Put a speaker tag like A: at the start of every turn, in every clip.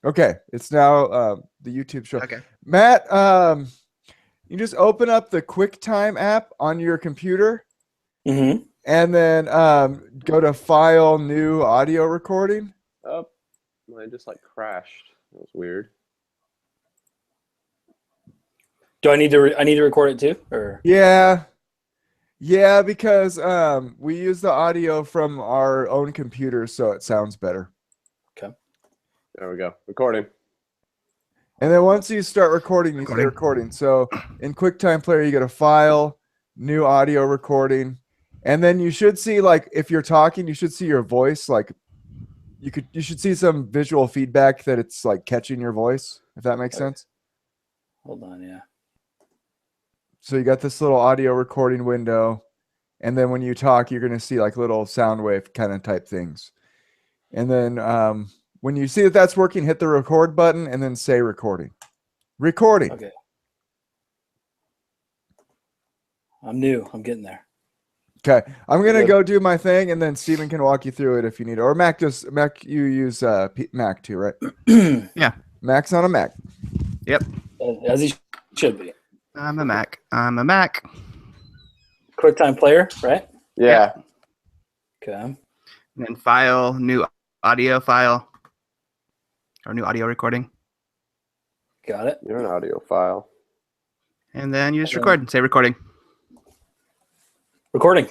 A: Okay, it's now the YouTube show.
B: Okay.
A: Matt, you just open up the QuickTime app on your computer,
C: Mm-hmm.
A: and then go to File, New Audio Recording.
D: Oh, mine just like crashed. That was weird.
C: Do I need to? I need to record it too, or
A: Yeah, because we use the audio from our own computer, so it sounds better.
C: okay.
D: There we go. Recording.
A: And then once you start recording, you say recording. So in QuickTime Player, you go to File, New Audio Recording, and then you should see, like, if you're talking, you should see your voice. Like, you should see some visual feedback that it's like catching your voice, if that makes sense.
C: Hold on, yeah.
A: So you got this little audio recording window, and then when you talk, you're going to see like little sound wave kind of type things. And then when you see that that's working, hit the record button and then say recording. Recording.
C: Okay. I'm new. I'm getting there.
A: Okay. I'm going to go do my thing, and then Steven can walk you through it if you need it. Or Mac, you use Mac too, right?
B: Yeah.
A: Mac's on a Mac.
B: Yep.
C: As he should be.
B: I'm a Mac.
C: QuickTime Player, right?
D: Yeah.
C: Okay.
B: And then File, New Audio File, or New Audio Recording.
C: Got it.
D: You're an audio file.
B: And then you just record and say recording.
C: Recording.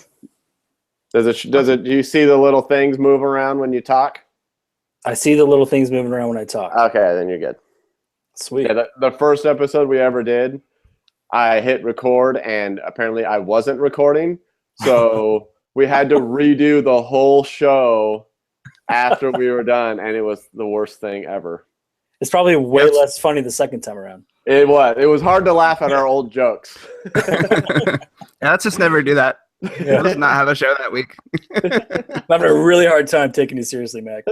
D: Does it? Do you see the little things move around when you talk?
C: I see the little things moving around when I talk.
D: Okay, then you're good.
C: Sweet.
D: Yeah, the first episode we ever did, I hit record, and apparently I wasn't recording, so we had to redo the whole show after we were done, and it was the worst thing ever.
C: It's probably way less funny the second time around.
D: It was. It was hard to laugh at our old jokes.
B: Yeah, let's just never do that.
C: Yeah.
B: Let's not have a show that week.
C: I'm having a really hard time taking you seriously, Mac.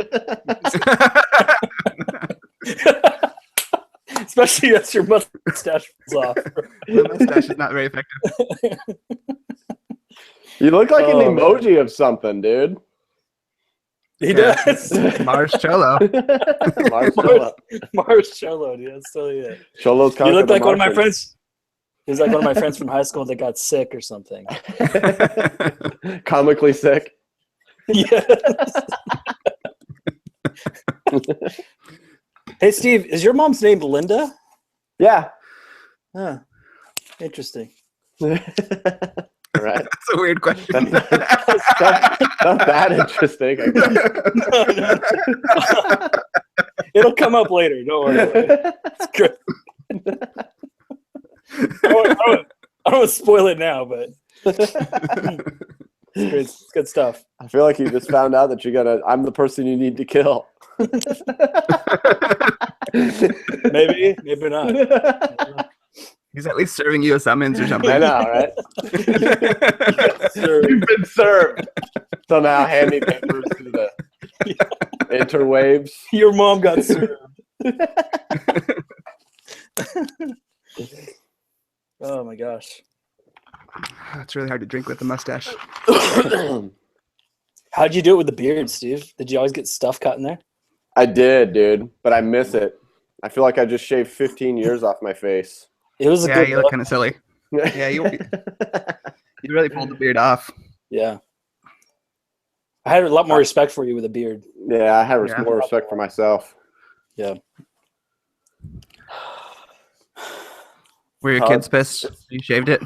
C: Especially as your mustache falls off.
B: The mustache is not very effective.
D: You look like an emoji of something, dude.
C: He does.
B: Marshmallow.
C: Marshmallow, dude. That's totally it.
D: Cholo's
C: You look like one of my friends. He's like one of my friends from high school that got sick or something.
D: Comically sick.
C: Yes. Hey, Steve, is your mom's name Linda?
D: Yeah.
C: Huh. Interesting.
D: Right.
B: That's a weird question.
D: Not that interesting. I guess.
C: It'll come up later. Don't worry. It's good. I don't want to spoil it now, but it's good stuff.
D: I feel like you just found out that I'm the person you need to kill.
C: Maybe not.
B: He's at least serving you a summons or something.
D: I know, right? You've been served. So now hand me papers to the interwaves.
C: Your mom got served. Oh my gosh.
B: It's really hard to drink with the mustache.
C: How'd you do it with the beard, Steve? Did you always get stuff cut in there?
D: I did, dude, but I miss it. I feel like I just shaved 15 years off my face.
C: It was a good
B: you look kind of silly. Yeah, you really pulled the beard off.
C: Yeah. I had a lot more respect for you with a beard.
D: Yeah, I had more respect for myself.
C: Yeah.
B: Were your kids pissed you shaved it?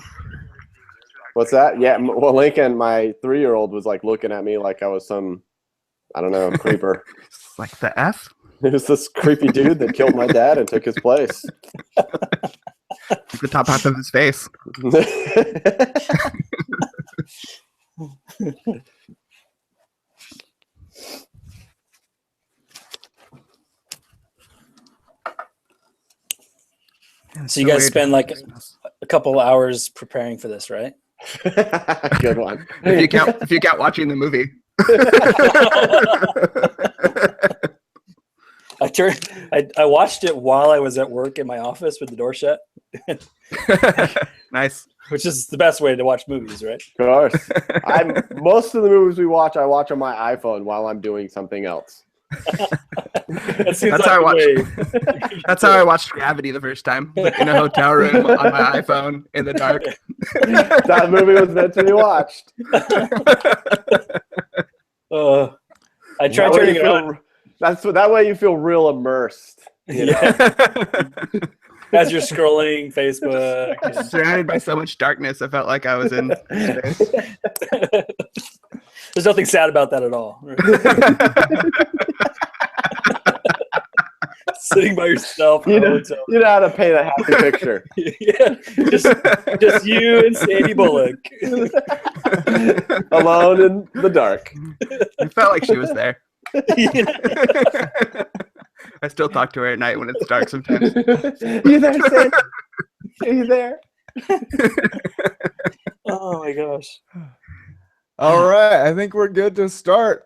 D: What's that? Yeah, well, Lincoln, my 3-year-old, was like looking at me like I was some, I don't know, creeper.
B: Like the F?
D: It was this creepy dude that killed my dad and took his place.
B: The top half of his face.
C: So you guys spend like a couple hours preparing for this, right?
D: Good one.
B: If you count watching the movie.
C: I watched it while I was at work in my office with the door shut.
B: Nice.
C: Which is the best way to watch movies, right?
D: Of course. Most of the movies we watch, I watch on my iPhone while I'm doing something else.
C: That seems
B: That's
C: like
B: how I
C: the
B: watched.
C: way.
B: That's how I watched Gravity the first time, like in a hotel room on my iPhone in the dark.
D: That movie was meant to be watched.
C: I tried
D: That way
C: turning
D: you
C: it on.
D: feel, that way you feel real immersed. You know?
C: As you're scrolling Facebook. and-
B: Surrounded by so much darkness, I felt like I was in space.
C: There's nothing sad about that at all. Sitting by yourself in
D: You
C: a
D: know,
C: hotel.
D: you know how to paint a happy picture.
C: Yeah, just you and Sandy Bullock.
D: Alone in the dark.
B: I felt like she was there. I still talk to her at night when it's dark sometimes.
D: You there, Sid? Are you there?
C: Oh my gosh.
A: All right, I think we're good to start.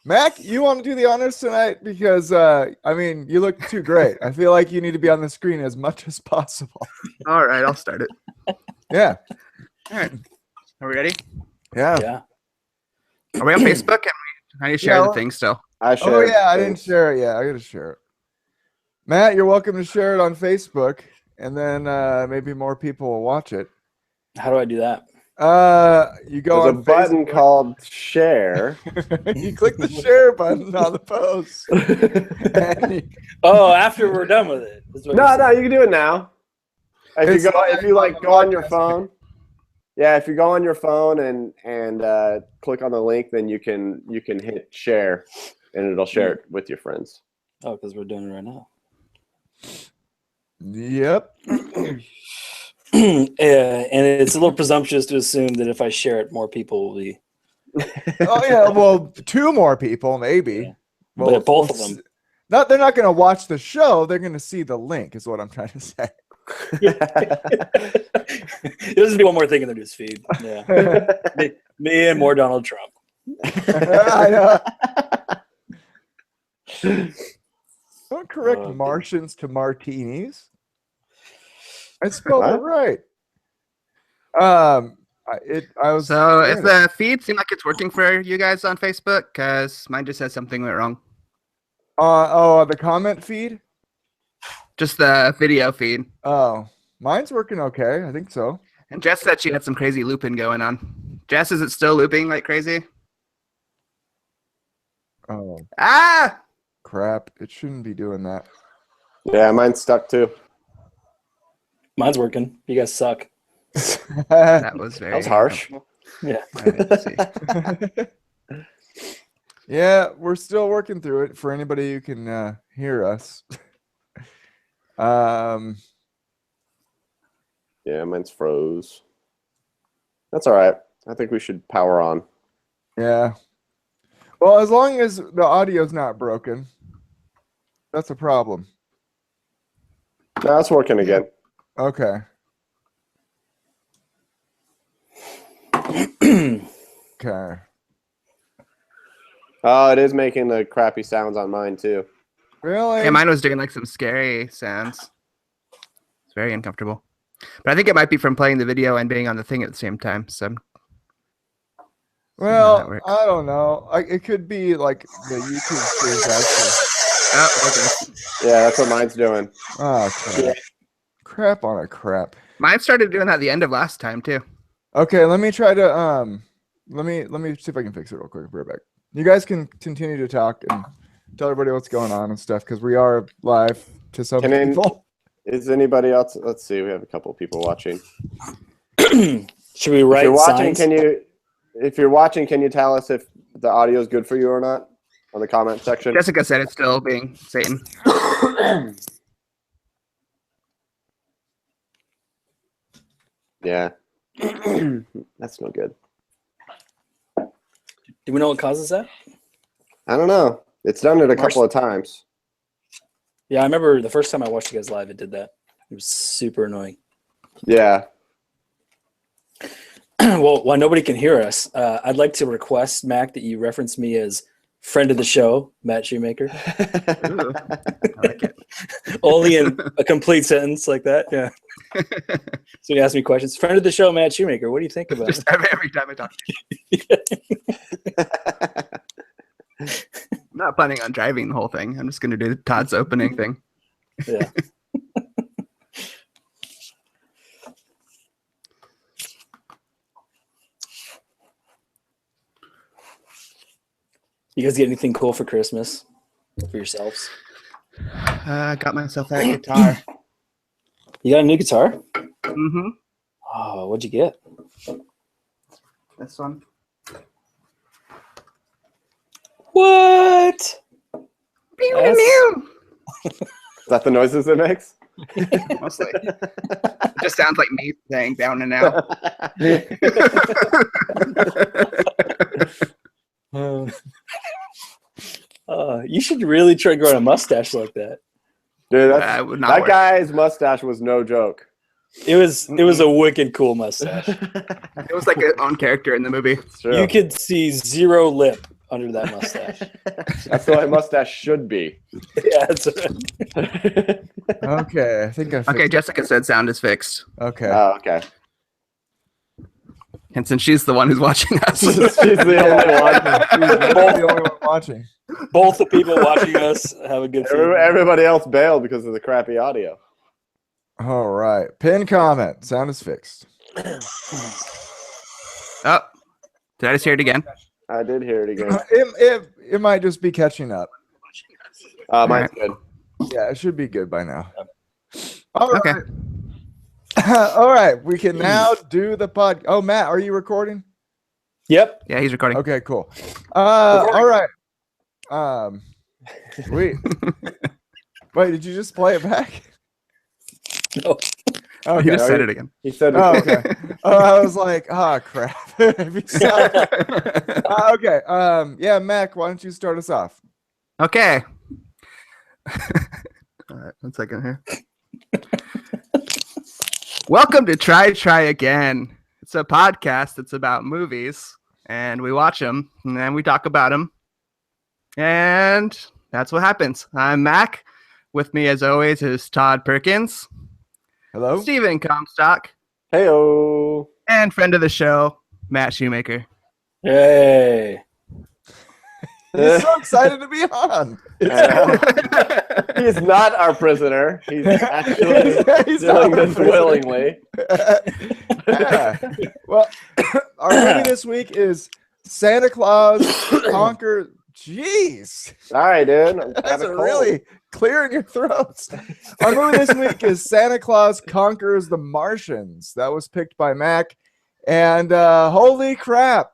A: Mac, you want to do the honors tonight? Because, I mean, you look too great. I feel like you need to be on the screen as much as possible.
B: All right, I'll start it.
A: Yeah.
B: All right. Are we ready?
A: Yeah.
C: Yeah.
B: Are we on Facebook? I need to share
A: Yeah,
B: the thing still.
D: I
A: Oh,
D: shared
A: yeah, I
D: things.
A: didn't share it yet. I got to share it. Matt, you're welcome to share it on Facebook, and then maybe more people will watch it.
C: How do I do that?
A: You go
D: There's
A: on
D: a button
A: Facebook.
D: called share.
A: You click the share button on the post. And you-
C: Oh, after we're done with it. is what you're
D: No,
C: saying.
D: you can do it now. If
A: It's
D: you go,
A: live
D: if you like
A: on the
D: go on your
A: podcast.
D: phone, yeah, if you go on your phone and click on the link, then you can hit share, and it'll share it with your friends.
C: Oh, because we're doing it right now.
A: Yep.
C: And it's a little presumptuous to assume that if I share it, more people will be.
A: Oh yeah. Well, two more people maybe.
C: Yeah.
A: Well,
C: But both of them.
A: They're not going to watch the show. They're going to see the link. Is what I'm trying to say.
C: There's be one more thing in the news feed. Yeah, me and more Donald Trump.
A: I know. Don't correct
C: Oh,
A: Martians to martinis. I spelled it
D: What?
A: right. I was
B: So
A: doing
B: if
A: it.
B: the feed seem like it's working for you guys on Facebook, because mine just says something went wrong.
A: The comment feed.
B: Just the video feed.
A: Oh, mine's working okay. I think so.
B: And Jess said she had some crazy looping going on. Jess, is it still looping like crazy?
A: Oh
B: Ah!
A: crap! It shouldn't be doing that.
D: Yeah, mine's stuck too.
C: Mine's working. You guys suck.
B: That was very
D: That was harsh.
C: Yeah.
B: Let's see.
A: Yeah, we're still working through it. For anybody who can hear us.
D: Yeah, mine's froze. That's all right. I think we should power on.
A: Yeah. Well, as long as the audio's not broken, that's a problem.
D: No, it's working again.
A: Okay. Okay.
D: Oh, it is making the crappy sounds on mine too.
A: Really?
B: Yeah, mine was doing like some scary sounds. It's very uncomfortable. But I think it might be from playing the video and being on the thing at the same time. So
A: Well,
B: that works.
A: I don't know. It could be like the YouTube streams actually.
B: Oh, okay.
D: Yeah, that's what mine's doing.
A: Oh, crap. Crap on a crap.
B: Mine started doing that at the end of last time too.
A: Okay, let me try to let me see if I can fix it real quick. Be right back. You guys can continue to talk and tell everybody what's going on and stuff because we are live to some people.
D: Is anybody else? Let's see. We have a couple people watching.
C: Should we write
D: If you're watching,
C: signs?
D: if you're watching, can you tell us if the audio is good for you or not on the comment section?
B: Jessica said it's still being Satan.
D: Yeah. That's no good.
C: Do we know what causes that?
D: I don't know. It's done it a couple of times.
C: Yeah, I remember the first time I watched you guys live, it did that. It was super annoying.
D: Yeah.
C: Well, while nobody can hear us, I'd like to request, Mac, that you reference me as friend of the show, Matt Shoemaker.
B: Ooh, I like it.
C: Only in a complete sentence like that. Yeah. So you ask me questions. Friend of the show, Matt Shoemaker. What do you think about
B: Just
C: it?
B: every time I talk to you. not planning on driving the whole thing. I'm just going to do Todd's opening thing.
C: Yeah. You guys get anything cool for Christmas for yourselves?
B: I got myself that guitar.
C: You got a new guitar?
B: Mm-hmm.
C: Oh, what'd you get?
B: This one.
C: What?
D: Is that the noises it makes?
B: Mostly. It just sounds like me saying down and out.
C: You should really try growing a mustache like that.
D: Dude,
B: That would not
D: that
B: work.
D: guy's mustache was no joke.
C: It was a wicked cool mustache.
B: It was like its own character in the movie.
D: It's true.
C: You could see zero lip under that mustache.
D: That's the way a mustache should be.
C: Yeah, that's right.
A: Okay, I think I fixed
B: Okay, Jessica said sound is fixed.
A: Okay.
D: Oh, okay.
B: And since she's the one who's watching us.
D: She's the only one.
A: She's the only one watching.
C: Both the people watching us have a good feeling.
D: Everybody else bailed because of the crappy audio.
A: All right. Pin comment. Sound is fixed.
B: Oh, did I just hear it again?
D: I did hear it again.
A: It might just be catching up.
D: Mine's good.
A: Yeah, it should be good by now. All right.
B: Okay.
A: All right. We can now do the pod. Oh, Matt, are you recording?
C: Yep.
B: Yeah, he's recording.
A: Okay, cool. All right. Sweet. Wait, did you just play it back?
C: No.
A: Okay.
B: He just said it again.
D: He said,
A: Oh, okay. I was like, oh crap. Okay. Yeah, Mac, why don't you start us off?
B: Okay. All right, 1 second here. Welcome to Try Again. It's a podcast that's about movies, and we watch them, and then we talk about them, and that's what happens. I'm Mac. With me, as always, is Todd Perkins,
A: Hello?
B: Steven Comstock,
D: "Heyo."
B: and friend of the show, Matt Shoemaker.
C: Hey.
A: He's so excited to be on.
D: He's not our prisoner. He's actually
A: He's
D: doing
A: not our
D: this
A: prisoner.
D: willingly.
A: Yeah. Well, our movie this week is Santa Claus Conquer. Jeez.
D: All right, dude. I'm
A: That's
D: kinda cold.
A: really clearing your throats. Our movie this week is Santa Claus Conquers the Martians. That was picked by Mac. And holy crap.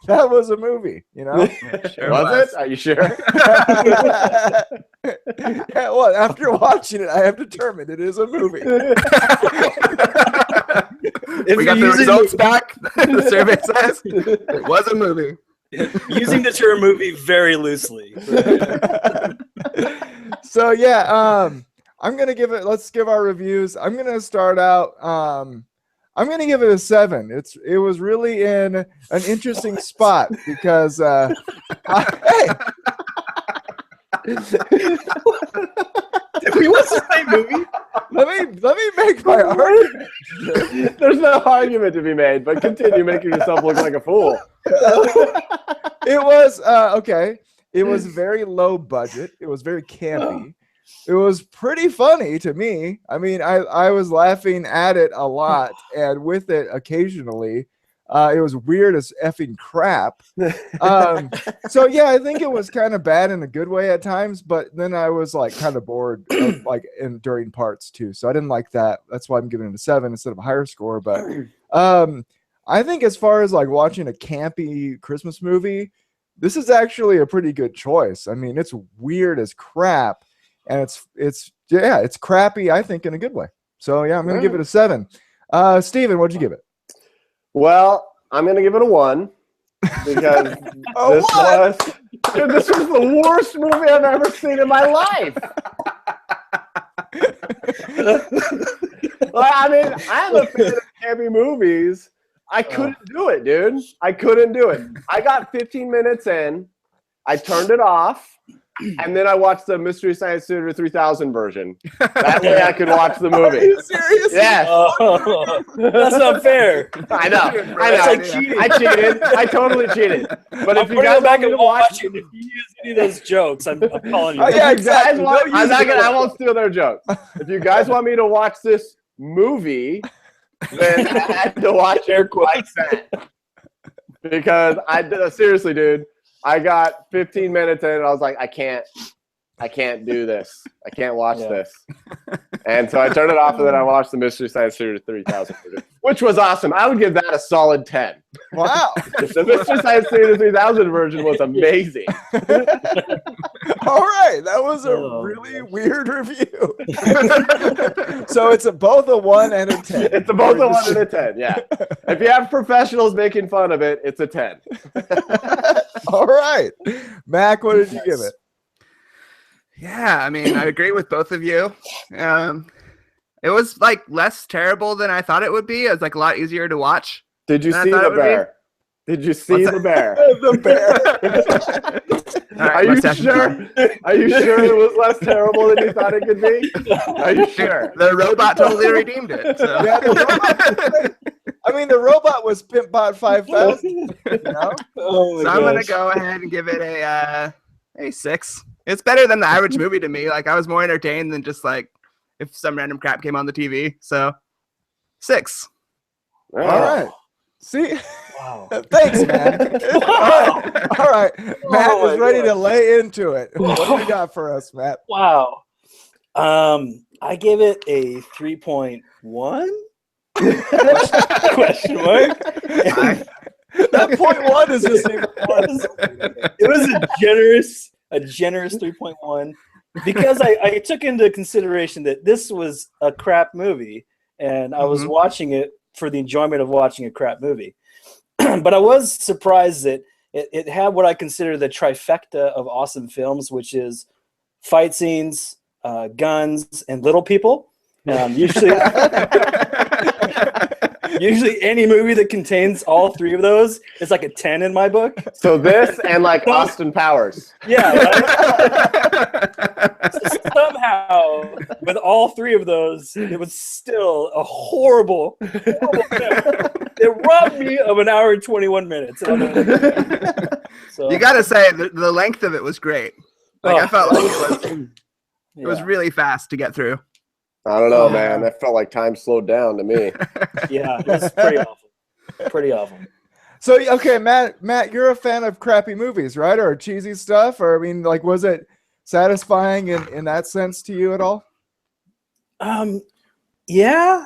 A: That was a movie, you know?
B: Sure
D: Was it? Are you sure?
A: Yeah, well, after watching it, I have determined it is a movie.
B: We got the results back. The survey says it was a movie.
C: Using the term movie very loosely.
A: So yeah, I'm gonna give it. Let's give our reviews. I'm gonna start out. I'm gonna give it a 7. It was really in an interesting spot because hey,
C: Did we watch the same movie?
A: let me make my argument.
D: There's no argument to be made, but continue making yourself look like a fool.
A: It was okay. It was very low budget. It was very campy. It was pretty funny to me. I mean, I was laughing at it a lot and with it occasionally. It was weird as effing crap. So yeah, I think it was kind of bad in a good way at times, but then I was like kind of bored like during parts too. So I didn't like that. That's why I'm giving it a 7 instead of a higher score. But I think as far as like watching a campy Christmas movie, this is actually a pretty good choice. I mean, it's weird as crap. And it's crappy, I think, in a good way. So yeah, I'm gonna give it a 7. Steven, what'd you give it?
D: Well, I'm gonna give it a 1 because this was the worst movie I've ever seen in my life. Well, I mean, I'm a fan of campy movies. I couldn't do it, dude. I couldn't do it. I got 15 minutes in. I turned it off. and then I watched the Mystery Science Theater 3000 version. That way I could watch the movie.
A: Are you serious?
D: Yes.
C: Oh, that's not fair.
D: I know.
C: That's like cheating.
D: I cheated. I totally cheated. But
C: I'm
D: if you
C: going to
D: guys
C: go back
D: want me
C: and
D: to watch
C: watch it. If you use any of those jokes, I'm calling you.
A: Oh, yeah,
D: if you guys
A: exactly.
D: want,
A: No
D: I'm not
A: use
D: gonna.
A: of
D: I won't steal their jokes. If you guys want me to watch this movie, then I had to watch
C: Air
D: it like that. Because seriously, dude, I got 15 minutes in and I was like, I can't do this. I can't watch this. And so I turned it off and then I watched the Mystery Science Theater 3000 version, which was awesome. I would give that a solid 10.
A: Wow.
D: The Mystery Science Theater 3000 version was amazing.
A: All right. That was a really weird review. So it's both a 1 and a 10.
D: It's both a 1 and a 10, yeah. If you have professionals making fun of it, it's a 10.
A: All right. Mac, what did you give it?
B: Yeah, I mean, I agree with both of you. It was like less terrible than I thought it would be. It was like a lot easier to watch.
D: Did you
B: I
D: see
B: thought
D: the
B: it would be-
D: bear? Did you see the bear?
A: The bear.
B: All right,
D: Are you
B: mustache.
D: sure? Are you sure it was less terrible than you thought it could be? Are you sure?
B: The robot totally redeemed it. So.
A: Yeah, the robot was Pimpbot 5000. You know?
C: Oh my
B: So I'm gonna
C: gosh.
B: go ahead and give it a 6. It's better than the average movie to me. Like I was more entertained than just like if some random crap came on the TV. So 6.
A: All right. See?
C: Wow.
A: Thanks, man. All right. Matt
C: Oh
A: is
C: my
A: ready to
C: gosh.
A: lay into it. What do you got for us, Matt?
C: Wow. I give it a 3.1. Question mark.
A: That point 1 is just even worse.
C: It was a generous 3.1 because I took into consideration that this was a crap movie and I was watching it for the enjoyment of watching a crap movie. But I was surprised that it had what I consider the trifecta of awesome films, which is fight scenes, guns, and little people. Usually any movie that contains all 3 of those is like a 10 in my book.
D: So this and like Austin Powers.
C: Yeah. Right? So somehow, with all 3 of those, it was still a horrible film. It robbed me of an hour and 21 minutes. So,
B: You gotta say the length of it was great. Like I felt like it was really fast to get through.
D: I don't know, man. That felt like time slowed down to me.
C: Yeah, it was pretty awful. Pretty awful.
A: So, okay, Matt, you're a fan of crappy movies, right? Or cheesy stuff? Or, I mean, like, was it satisfying in that sense to you at all?
C: Yeah.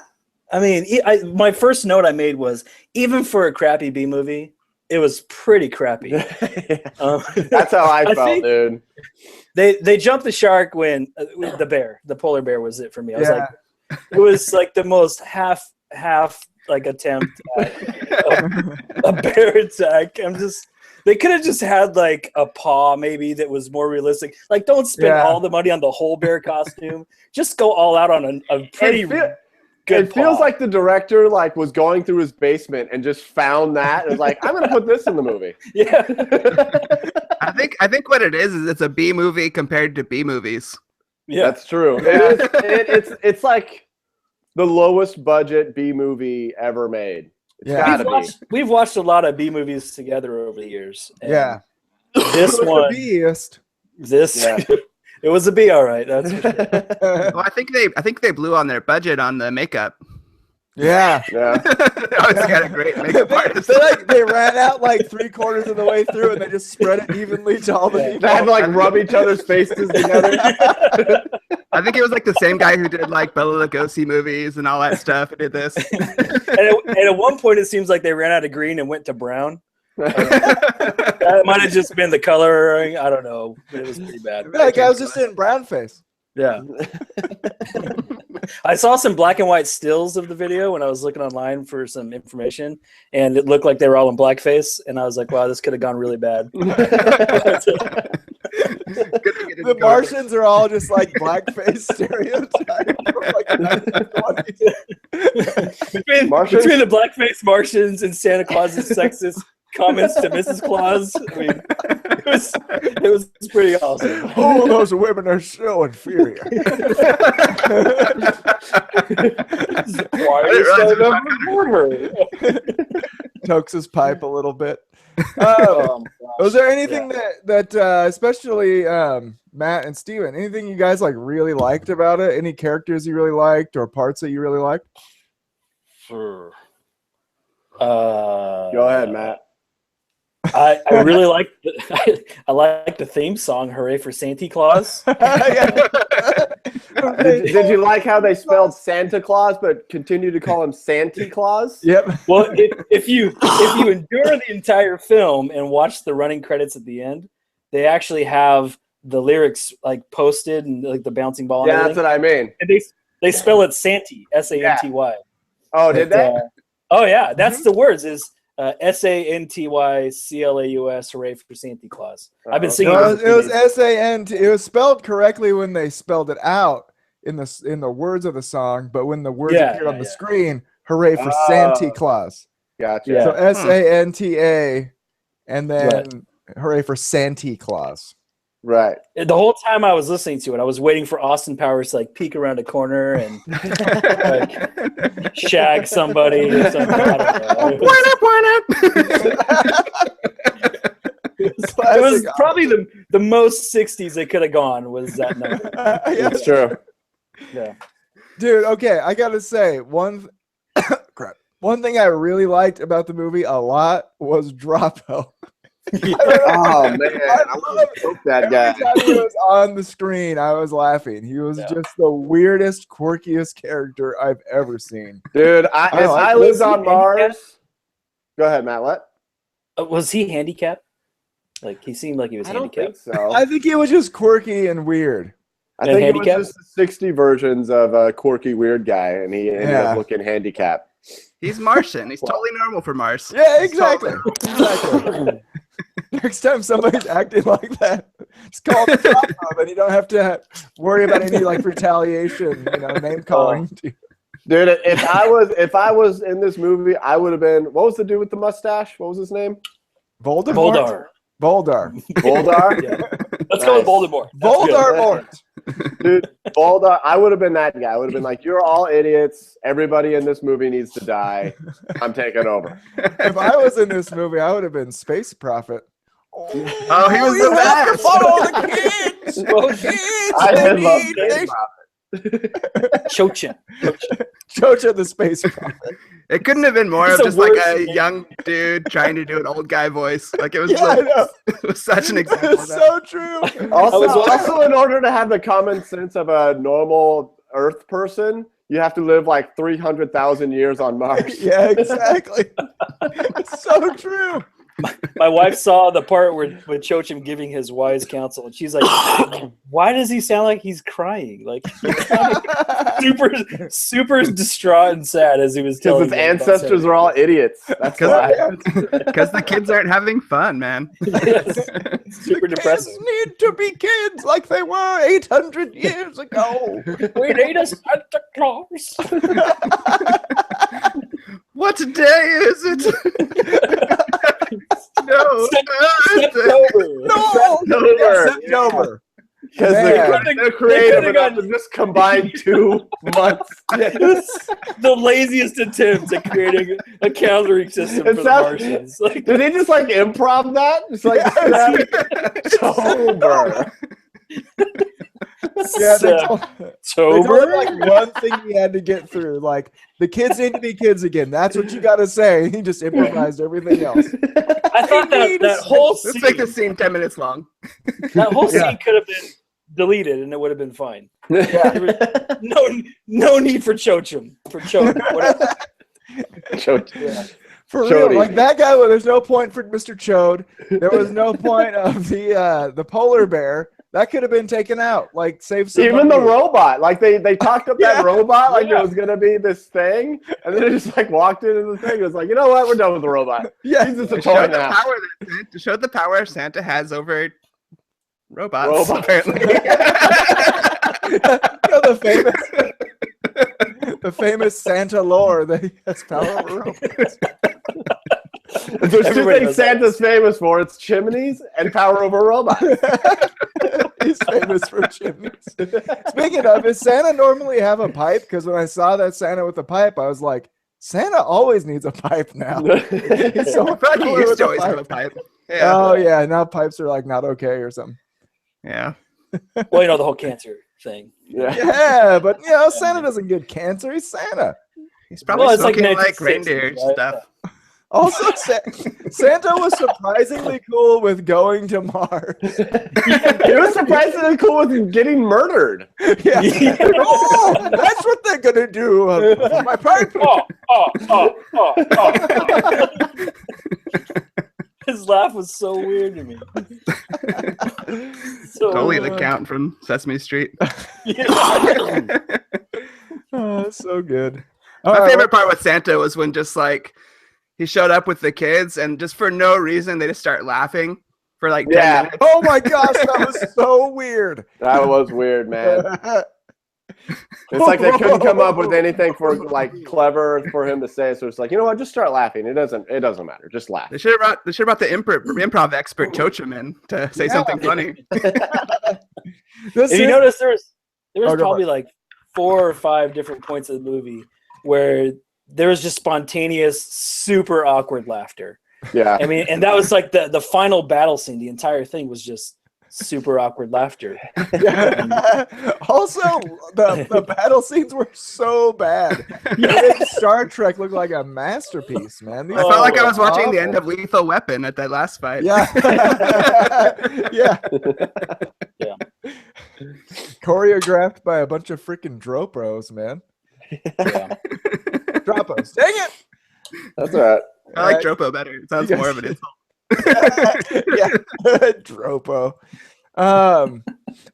C: I mean, my first note I made was, even for a crappy B movie, it was pretty crappy.
D: That's how I felt,
C: think
D: dude.
C: They jumped the shark when the polar bear was it for me. I was
A: Yeah.
C: like, it was like the most half like attempt at a bear attack. They could have just had like a paw maybe that was more realistic. Like, don't spend all the money on the whole bear costume. Just go all out on a pretty good
D: It feels
C: paw.
D: like the director like was going through his basement and just found that and was like, I'm gonna put this in the movie.
C: Yeah.
B: I think what it is it's a B movie compared to B movies.
C: Yeah.
D: That's true. It is. It's like the lowest budget B movie ever made. It's
A: Yeah.
D: gotta be.
C: We've watched a lot of B movies together over the years. and
A: Yeah.
C: This one,
A: Beast.
D: Yeah.
C: it was a B, all right. That's for sure.
B: Well, I think they blew on their budget on the makeup.
A: Yeah.
D: Yeah.
B: They always got a great makeup artist.
A: They ran out like 3/4 of the way through and they just spread it evenly to all the people.
D: They had to like rub each other's faces together.
B: I think it was like the same guy who did like Bela Lugosi movies and all that stuff and did this.
C: and at one point, it seems like they ran out of green and went to brown. That might have just been the coloring. I don't know. But it was pretty bad.
A: Like I was just in brown face.
C: Yeah. I saw some black and white stills of the video when I was looking online for some information, and it looked like they were all in blackface. And I was like, wow, this could have gone really bad.
A: The Martians are all just like blackface stereotypes.
C: Between the blackface Martians and Santa Claus's sexist comments to Mrs. Claus. I mean, it was pretty awesome.
A: Oh, those women are so inferior.
C: Why are you standing up for her?
A: Tokes his pipe a little bit.
C: Oh,
A: Was there anything that especially Matt and Steven, anything you guys like really liked about it? Any characters you really liked or parts that you really liked?
C: Sure.
D: Go ahead, Matt.
C: I really like I like the theme song, "Hooray for Santa Claus."
D: Did you like how they spelled Santa Claus but continue to call him Santy Claus?
A: Yep.
C: Well, if you endure the entire film and watch the running credits at the end, they actually have the lyrics like posted and like the bouncing ball.
D: Yeah, that's what I mean.
C: And they spell it Santy, S-A-N-T-Y.
D: Oh, did they?
C: Oh yeah, that's the words is S-A-N-T-Y-C-L-A-U-S. Hooray for Santa Claus. I've been singing.
A: No, it was S-A-N-T. It was spelled correctly when they spelled it out in the words of the song, but when the words appeared on the screen, hooray for Santa Claus.
D: Gotcha.
C: Yeah.
A: So S-A-N-T-A, and then hooray for Santa Claus.
D: Right.
C: The whole time I was listening to it, I was waiting for Austin Powers to like peek around a corner and like shag somebody or something. I don't know. It was probably the most 60s they could have gone was that number.
D: That's true.
C: Yeah.
A: Dude, okay, I gotta say, one thing I really liked about the movie a lot was Droppo.
D: Oh man, I love that guy.
A: Every time he was on the screen, I was laughing. He was just the weirdest, quirkiest character I've ever seen.
D: Dude, if I lived on Mars. Go ahead, Matt. What?
C: Was he handicapped? Like he seemed like he was
D: I don't
C: handicapped.
D: think so.
A: I think he was just quirky and weird.
D: I think it was just the 60 versions of a quirky weird guy, and he ended up looking handicapped.
B: He's Martian. He's totally normal for Mars.
A: Yeah, exactly. Exactly. Next time somebody's acting like that, just call the top up, and you don't have to worry about any like retaliation, name calling.
D: Dude, if I was in this movie, I would have been. What was the dude with the mustache? What was his name?
A: Voldemort. Voldar.
C: Yeah. Let's go with Voldemort.
A: Voldemort.
D: Dude, Voldar. I would have been that guy. I would have been like, "You're all idiots. Everybody in this movie needs to die. I'm taking over."
A: If I was in this movie, I would have been Space Prophet.
B: Oh, he was the best.
A: Follow the kids. Kids.
D: I love Space
C: Chochin.
A: Chocha the Space Prophet.
B: It couldn't have been more
C: It's
B: of
C: the
B: just like
C: worst
B: a
C: thing.
B: young dude trying to do an old guy voice. Like it was,
A: I know.
B: it was such an example.
A: It's
B: Of that.
A: so true.
D: Also, in order to have the common sense of a normal Earth person, you have to live like 300,000 years on Mars.
A: Yeah, exactly. It's so true.
C: My wife saw the part with Chochim giving his wise counsel, and she's like, "Why does he sound like he's crying? Like he's super distraught and sad as he was telling."
D: Because his ancestors are all idiots. That's why.
B: Because the kids aren't having fun, man.
C: Yes. Super depressing.
A: Kids need to be kids like they were 800 years ago.
C: We need a Santa Claus.
B: What day is it? No,
A: September.
D: Because they're creative enough to just combine 2 months.
C: The laziest attempt at creating a calendaring system for the Martians. Like,
D: did they just like improv that? It's like October.
A: Yeah, they told
C: October.
A: like one thing he had to get through. Like the kids need to be kids again. That's what you got to say. He just improvised everything else.
C: I thought that whole scene,
B: Let's make this scene 10 minutes long.
C: that whole scene could have been deleted and it would have been fine.
A: Yeah.
C: There was no need for Chochim. Whatever.
D: Yeah.
A: For
D: Chody.
A: real, like that guy. There's no point for Mr. Chode. There was no point of the polar bear. That could have been taken out. Like save some.
D: Even the robot, like they talked up that robot like
C: Yeah.
D: it was gonna be this thing, and then it just like walked into the thing. It was like, you know what, we're done with the robot.
A: Yeah,
D: He's just a
B: To
D: toy
B: show, the
D: now.
B: power to show the power Santa has over robots. Apparently.
A: the famous Santa lore that he has power over robots.
D: There's two
C: Everybody
D: things
C: knows that.
D: Santa's famous for. It's chimneys and power over robots.
A: He's famous for chimneys. Speaking of, does Santa normally have a pipe? Because when I saw that Santa with a pipe, I was like, Santa always needs a pipe now. He's so
B: I feel like he
A: popular
B: used
A: with
B: to
A: a
B: always have
A: pipe.
B: a pipe. Yeah.
A: Oh yeah, now pipes are like not okay or something.
B: Yeah.
C: Well, you know the whole cancer thing.
D: Yeah.
A: Yeah, but Santa doesn't get cancer. He's Santa.
B: He's probably
C: Well, it's like
B: smoking like
C: 1960s,
B: reindeer
C: right?
B: stuff.
A: Also, Santa was surprisingly cool with going to Mars.
D: He was surprisingly cool with getting murdered.
A: Yeah. Oh, that's what they're gonna do. My pipe.
C: His laugh was so weird to me. So
B: Totally the Count from Sesame Street.
A: Oh, that's so good.
B: My favorite part with Santa was when just like he showed up with the kids and just for no reason they just start laughing for like 10
D: Yeah.
B: minutes.
A: Oh my gosh, that was so weird.
D: That was weird, man. It's like they couldn't come up with anything for like clever for him to say. So it's like, you know what? Just start laughing. It doesn't matter. Just laugh.
B: They should have brought the improv expert Chochum in to say something funny.
A: This
C: if you
A: is-
C: notice, there was
A: go
C: probably like 4 or 5 different points of the movie where there was just spontaneous, super awkward laughter.
D: Yeah.
C: I mean, and that was like the final battle scene. The entire thing was just super awkward laughter.
A: Yeah. Also, the battle scenes were so bad. It made Star Trek look like a masterpiece, man. These
B: I felt like I was
A: were
B: watching the end
A: awful.
B: of Lethal Weapon at that last fight.
A: Yeah. Yeah.
C: Yeah.
A: Choreographed by a bunch of freaking Dropros, man.
C: Yeah.
A: Dropos. Dang it.
D: That's all right.
B: I like Dropo better. It sounds
A: You guys-
B: more of an insult.
A: Yeah. Dropo.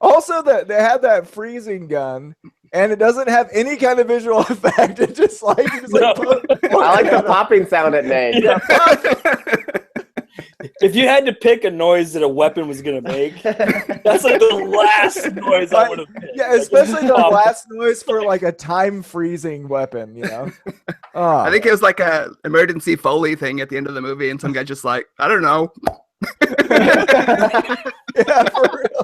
A: Also, they had that freezing gun, and it doesn't have any kind of visual effect. It just like,
C: No.
D: I like the popping sound it made.
C: Yeah. If you had to pick a noise that a weapon was gonna make, that's like the last noise I would have picked.
A: Yeah,
C: Like,
A: especially the
C: pop.
A: last noise for like a time freezing weapon, you know? Oh,
B: I think it was like a emergency Foley thing at the end of the movie, and some guy just like, I don't know.
A: yeah, for real.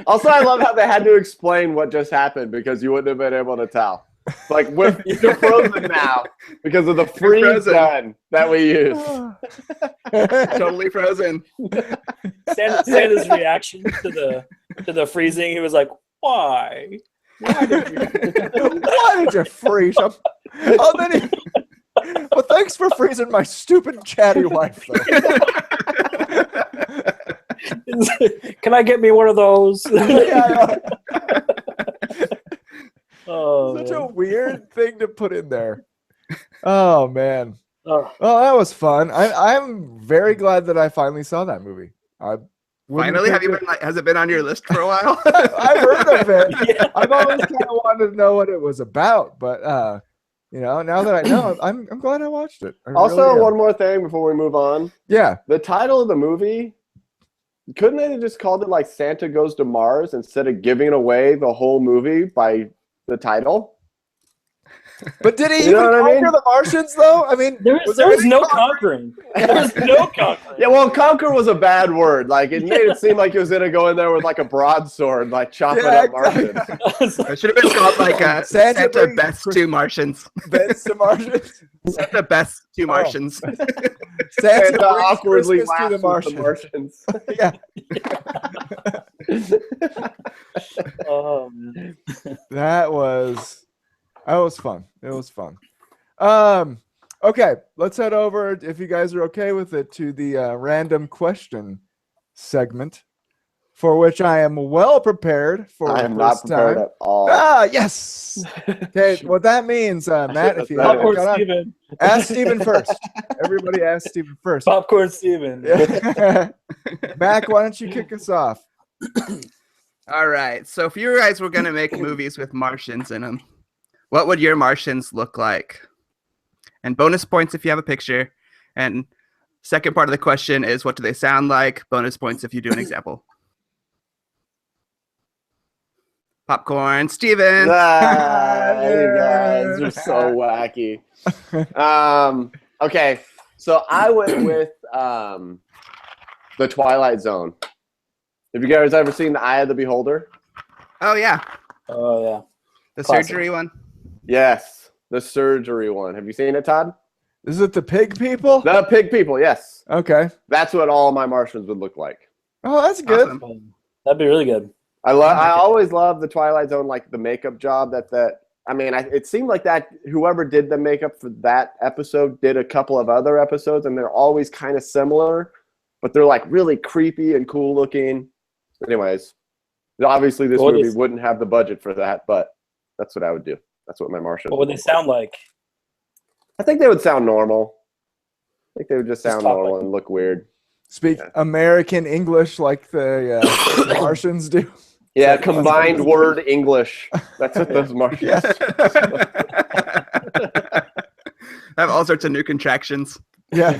D: Also, I love how they had to explain what just happened because you wouldn't have been able to tell. Like, you're frozen now because of the freeze
B: frozen.
D: gun that we use.
B: Totally frozen.
C: Santa's reaction to the freezing, he was like, "Why? Why did you?"
A: Why did you freeze him? Oh, then well, thanks for freezing my stupid chatty wife, though.
C: Can I get me one of those?
A: Yeah,
C: Oh,
A: such a
C: man.
A: weird thing to put in there. Oh, man.
C: Oh,
A: Oh, that was fun. I'm very glad that I finally saw that movie. I wouldn't
B: Finally, have
A: think
B: you been like? Has it been on your list for a while?
A: I've heard of it.
C: yeah.
A: I've always kind of wanted to know what it was about, but now that I know, I'm glad I watched it. I
D: Also,
A: really am.
D: one more thing before we move on.
A: Yeah.
D: The title of the movie, couldn't they have just called it like Santa Goes to Mars instead of giving away the whole movie by the title?
A: But did he
D: You know
A: even
D: what I
A: conquer
D: mean?
A: the Martians though? I mean,
C: There was
A: any
C: no
A: conquering?
C: conquering. There was no conquering.
D: Yeah, well, conquer was a bad word. Like, it made it seem like he was going to go in there with like a broadsword, like chopping
A: Yeah,
D: up Martians.
B: It should have been called like
A: Santa
B: Santa
A: brings
B: Best Two Martians.
A: Best to Martians.
B: Santa Best Two Martians.
A: Santa
D: Santa
A: brings
D: awkwardly
A: Christmas to
D: laughs
A: the
D: with the
A: Martians.
D: Martians.
A: Yeah,
C: Oh, man.
A: that was fun. It was fun. Okay, let's head over, if you guys are okay with it, to the random question segment, for which I am well prepared for.
D: I am
A: this
D: not prepared
A: time.
D: at all.
A: Ah, yes. Okay, what that means, Matt, if you
D: That's
C: Popcorn
A: got on,
C: Steven.
A: ask Steven first. Everybody ask Steven first.
C: Popcorn Steven.
A: Mac, why don't you kick us off?
B: All right. So if you guys were gonna make movies with Martians in them, what would your Martians look like? And bonus points if you have a picture. And second part of the question is, what do they sound like? Bonus points if you do an example. Popcorn, Steven.
D: Ah, you guys are so wacky. Okay, So I went with the Twilight Zone. Have you guys ever seen The Eye of the Beholder?
B: Oh yeah,
C: Oh yeah.
B: the
C: Classic.
B: surgery one.
D: Yes, the surgery one. Have you seen it, Todd?
A: Is it the pig people?
D: The pig people, yes.
A: Okay.
D: That's what all my Martians would look like.
A: Oh, that's good.
B: Awesome.
C: That'd be really good.
D: I always love the Twilight Zone, like the makeup job it seemed like that whoever did the makeup for that episode did a couple of other episodes, and they're always kind of similar, but they're like really creepy and cool looking. Anyways, obviously this movie wouldn't have the budget for that, but that's what I would do. That's what my Martians.
C: What would they sound like?
D: I think they would sound normal. I think they would just sound normal and look weird.
A: Speak American English like the Martians do.
D: Yeah, combined word English. That's what those Martians.
B: Have all sorts of new contractions.
A: Yeah.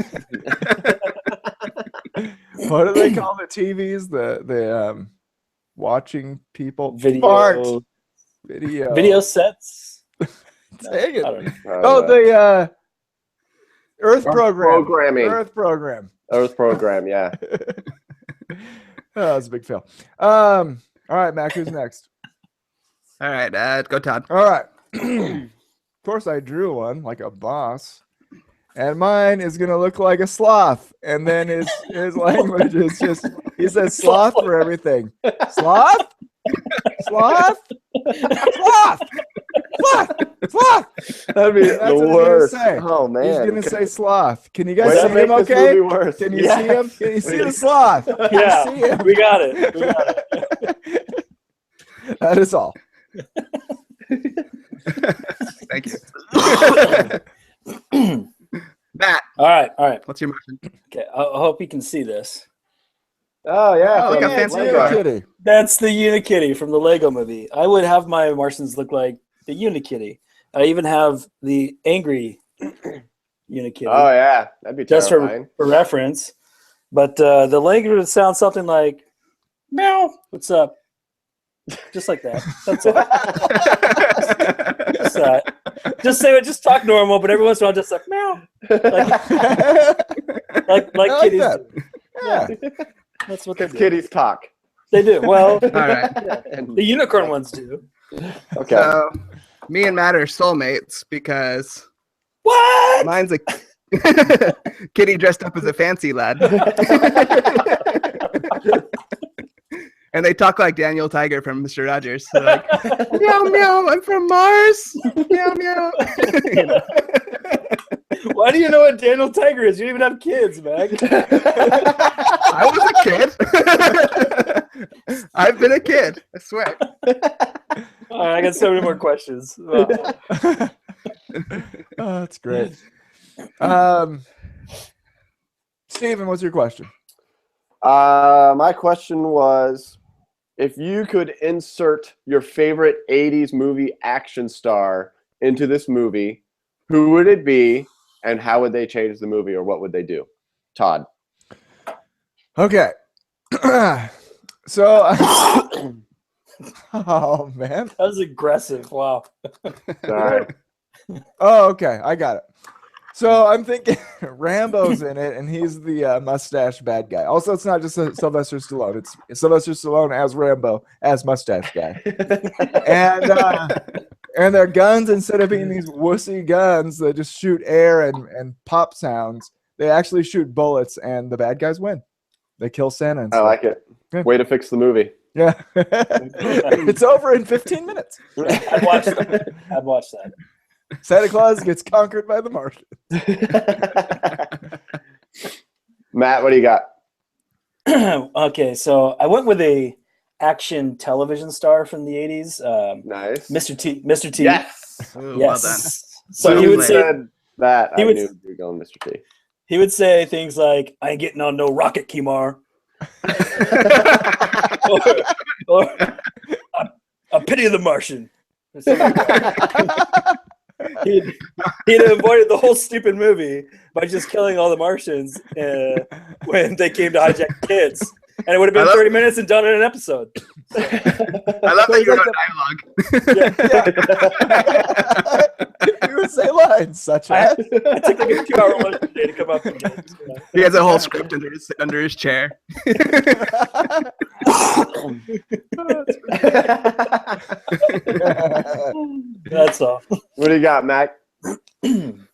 A: What do they call the TVs? The watching people fart.
C: Video sets.
A: Dang it.
C: I don't know.
A: Oh, the Earth program.
D: Programming.
A: Earth program.
D: Earth program, yeah.
A: Oh, that's a big fail. All right, Mac, who's next?
B: All right, go Todd.
A: All right. Of course, I drew one like a boss. And mine is going to look like a sloth. And then his language is just, he says sloth for everything. Sloth? Sloth? Sloth! Sloth! Sloth!
D: That'd be
A: That's
D: the
A: what
D: worst.
A: He's gonna say.
D: Oh, man.
A: He's going to say sloth. Can you guys
D: Way to
A: see
D: make
A: him
D: this
A: okay?
D: movie worse.
A: Can you
D: Yes.
A: see him? Can you see the sloth? Can
C: Yeah,
A: you see him?
C: we got it. We got it.
A: That is all.
B: Thank you. Matt,
C: All right.
B: what's your motion?
C: Okay. I hope you can see this.
D: Oh, yeah.
B: Oh, look
D: from
B: how fancy
D: Lego.
B: you are.
A: Kitty.
C: That's the Unikitty from the Lego movie. I would have my Martians look like the Unikitty. I even have the angry Unikitty.
D: Oh, yeah. That'd be
C: Just
D: terrifying.
C: for reference. But the language would sound something like, meow, what's up? Just like that. That's all. Just say it. Just talk normal, but every once in a while, just like meow, like
A: I
C: kitties
A: that.
C: do.
A: Yeah.
C: That's what they do.
D: Kitties talk.
C: They do. Well,
B: All right.
C: the unicorn ones do.
D: Okay.
B: So, me and Matt are soulmates because
C: What?
B: mine's a kitty dressed up as a fancy lad. And they talk like Daniel Tiger from Mr. Rogers. They're like, meow, meow, I'm from Mars. Meow, meow. You know?
C: Why do you know what Daniel Tiger is? You don't even have kids, Meg.
B: I was a kid. I've been a kid. I swear.
C: All right, I got so many more questions. Well,
A: Oh, that's great. Steven, what's your question?
D: My question was, if you could insert your favorite 80s movie action star into this movie, who would it be and how would they change the movie or what would they do? Todd.
A: Okay. So, oh, man.
C: that was aggressive. Wow.
D: Sorry.
A: Oh, okay. I got it. So I'm thinking Rambo's in it, and he's the mustache bad guy. Also, it's not just Sylvester Stallone. It's Sylvester Stallone as Rambo, as mustache guy. And their guns, instead of being these wussy guns that just shoot air and pop sounds, they actually shoot bullets, and the bad guys win. They kill Santa. And
D: I
A: stuff.
D: like it.
A: Yeah.
D: Way to fix the movie.
A: Yeah. It's over in 15 minutes.
C: I'd watch that. I'd watch that.
A: Santa Claus gets conquered by the Martians.
D: Matt, what do you got?
C: Okay, so I went with a action television star from the 80s,
D: Nice.
C: Mr. T. Mr. T.
D: Yes.
B: Ooh,
C: Yes.
B: well done.
C: So he
D: When
C: would
D: you
C: say
D: said that,
C: he
D: I
C: would-
D: knew you were going Mr. T.
C: he would say things like, "I ain't getting on no rocket, Kimar," or "I pity the Martian." Or something like that. He'd avoided the whole stupid movie by just killing all the Martians when they came to hijack kids. And it would have been 30 minutes and done in an episode.
B: I love that you wrote dialogue.
A: He was say lines such
C: I
A: as.
C: I took like a 2-hour lunch today to come up with this.
B: He has a whole script under his chair.
C: That's all.
D: What do you got, Mac?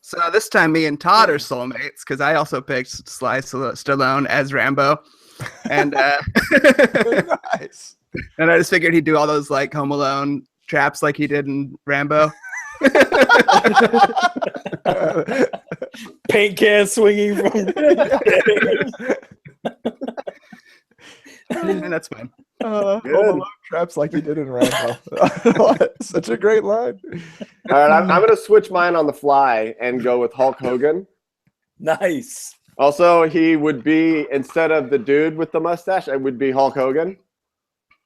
B: So this time, me and Todd are soulmates because I also picked Sly Stallone as Rambo, and
A: Nice.
B: and I just figured he'd do all those like Home Alone traps like he did in Rambo.
C: Paint can swinging from.
B: And that's fine.
A: Home Alone traps like he did in Rambo. Such a great line.
D: All right, I'm going to switch mine on the fly and go with Hulk Hogan.
C: Nice.
D: Also, he would be, instead of the dude with the mustache, it would be Hulk Hogan.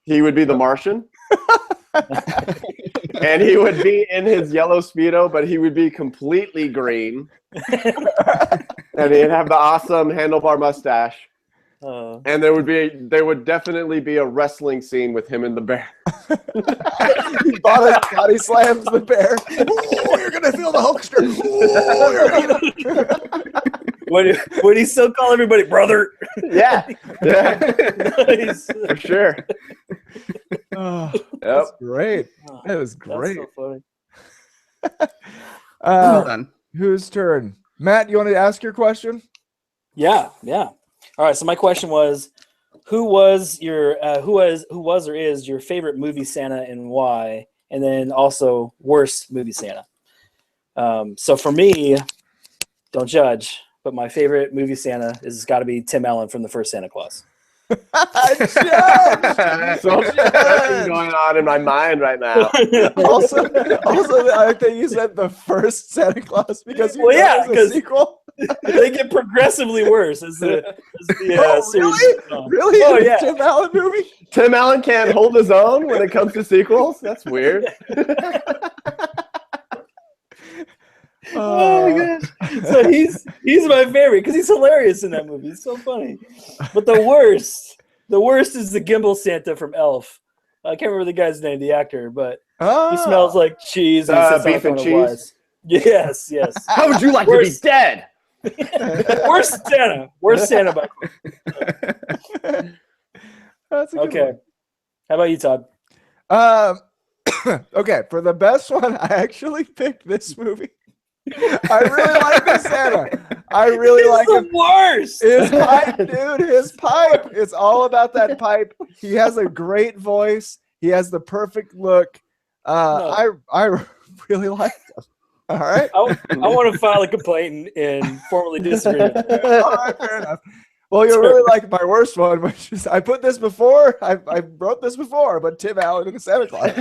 D: He would be the Martian. And he would be in his yellow Speedo, but he would be completely green. And he'd have the awesome handlebar mustache. And there would definitely be a wrestling scene with him and the bear.
A: Body slams the bear. Oh, you're gonna feel the Hulkster. Oh,
C: Would he still call everybody brother?
D: Yeah.
C: Nice.
D: For sure.
A: oh,
D: Yep.
A: that's great. That was
C: That's
A: great.
C: so funny.
B: Well done.
A: Whose turn? Matt, you want to ask your question?
C: Yeah. All right. So my question was, who was or is your favorite movie Santa and why? And then also worst movie Santa. So for me, don't judge, but my favorite movie Santa is got to be Tim Allen from the first Santa Claus.
A: Judge!
D: So much going on in my mind right now.
A: also, I think you said the first Santa Claus because you
C: Well,
A: know
C: yeah,
A: there's a sequel.
C: They get progressively worse as the
A: Oh,
C: series
A: really?
C: goes on.
A: Really?
C: Oh,
A: In a
C: yeah.
A: Tim Allen movie?
D: Tim Allen can't hold his own when it comes to sequels? That's weird.
C: Oh my gosh! So he's my favorite because he's hilarious in that movie. He's so funny. But the worst is the gimbal Santa from Elf. I can't remember the guy's name, the actor, but he smells like cheese. And he sits on
D: Beef and
C: a
D: cheese?
C: wise. Yes.
D: How would you like to be dead?
C: Worst Santa by far.
A: That's a good
C: Okay. How about you, Todd?
A: one. Okay, for the best one, I actually picked this movie. I really like the Santa. I really
C: He's
A: like
C: the
A: him.
C: worst.
A: His pipe, dude. His pipe. It's all about that pipe. He has a great voice. He has the perfect look. I really like him. All right.
C: I want to file a complaint and formally disagree with it.
A: All right, fair enough. Well, you'll really like my worst one, which is I put this before. I wrote this before, but Tim Allen and the Santa Claus.